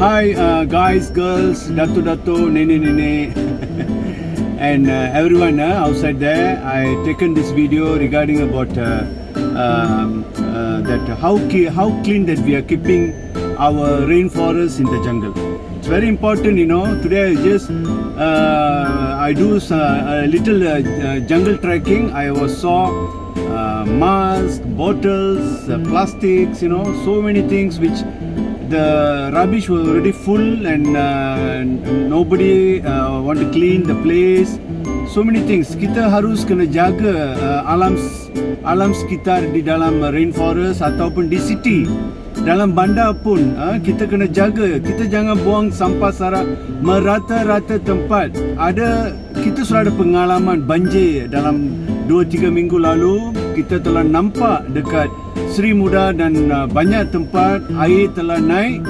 Hi guys, girls, Dato, Nene, and everyone outside there. I taken this video regarding about that how clean that we are keeping our rainforest in the jungle. It's very important, Today I just I do a little jungle trekking. I saw masks, bottles, plastics, so many things which the rubbish was already full and nobody want to clean the place. So many things. Kita harus kena jaga alam sekitar di dalam rainforest ataupun di city. Dalam bandar pun kita kena jaga. Kita jangan buang sampah secara merata-rata tempat. Kita sudah ada pengalaman banjir dalam 2-3 minggu lalu. Kita telah nampak dekat Sri Muda dan banyak tempat air telah naik,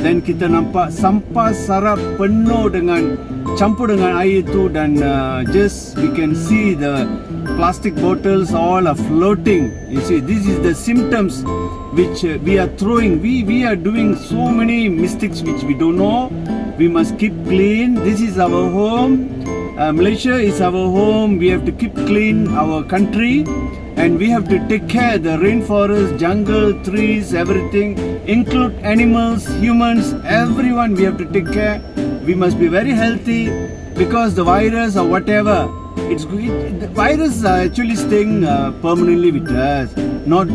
dan kita nampak sampah sarap penuh dengan campur dengan air itu, dan just we can see the plastic bottles all are floating. You see, this is the symptoms which we are throwing. We are doing so many mistakes which we don't know. We must keep clean. This is our home. Malaysia is our home. We have to keep clean our country. And we have to take care of the rainforest, jungle, trees, everything, include animals, humans, everyone we have to take care. We must be very healthy because the virus or whatever, the virus are actually staying permanently with us. Not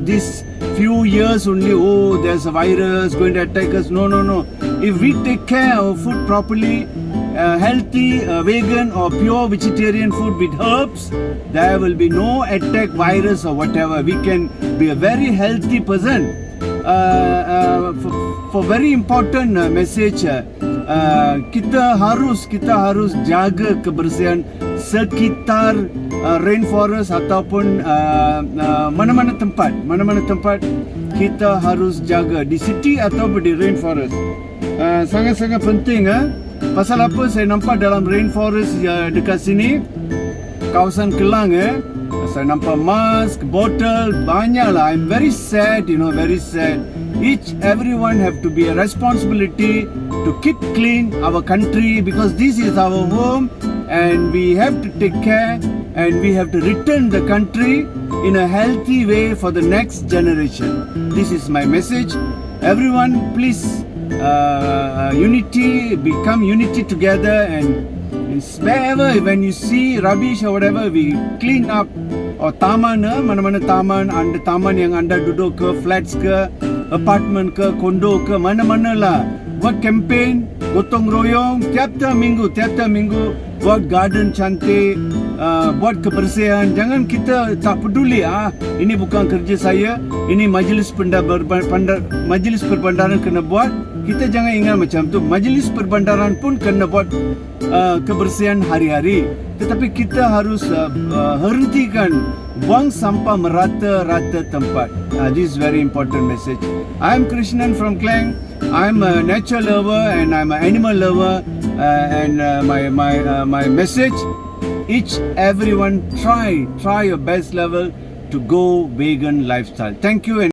this few years only, there's a virus going to attack us. No. If we take care of food properly, healthy, vegan or pure vegetarian food with herbs, there will be no attack virus or whatever. We can be a very healthy person. For very important message, kita harus jaga kebersihan sekitar rainforest ataupun mana-mana tempat kita harus jaga di city ataupun di rainforest. Sangat-sangat penting. Pasal apa saya nampak dalam rainforest dekat sini, kawasan Kelang, saya nampak mask, botol, banyak lah. I'm very sad, very sad. Everyone have to be a responsibility to keep clean our country because this is our home and we have to take care and we have to return the country in a healthy way for the next generation. This is my message. Everyone, please become unity together, and wherever when you see rubbish or whatever, we clean up. Or taman, mana-mana taman, anda taman yang anda duduk ke, flats ke, apartment ke, kondo ke, mana-mana lah. Buat campaign, gotong royong, tiap-tiap minggu, buat garden cantik, buat kebersihan. Jangan kita tak peduli, ini bukan kerja saya, ini majlis perbandaran kena buat. Kita jangan ingat macam tu. Majlis perbandaran pun kena buat kebersihan hari-hari. Tetapi kita harus hentikan buang sampah merata-rata tempat. This is very important message. I am Krishnan from Klang. I am a nature lover and I am an animal lover. And my message: everyone try your best level to go vegan lifestyle. Thank you.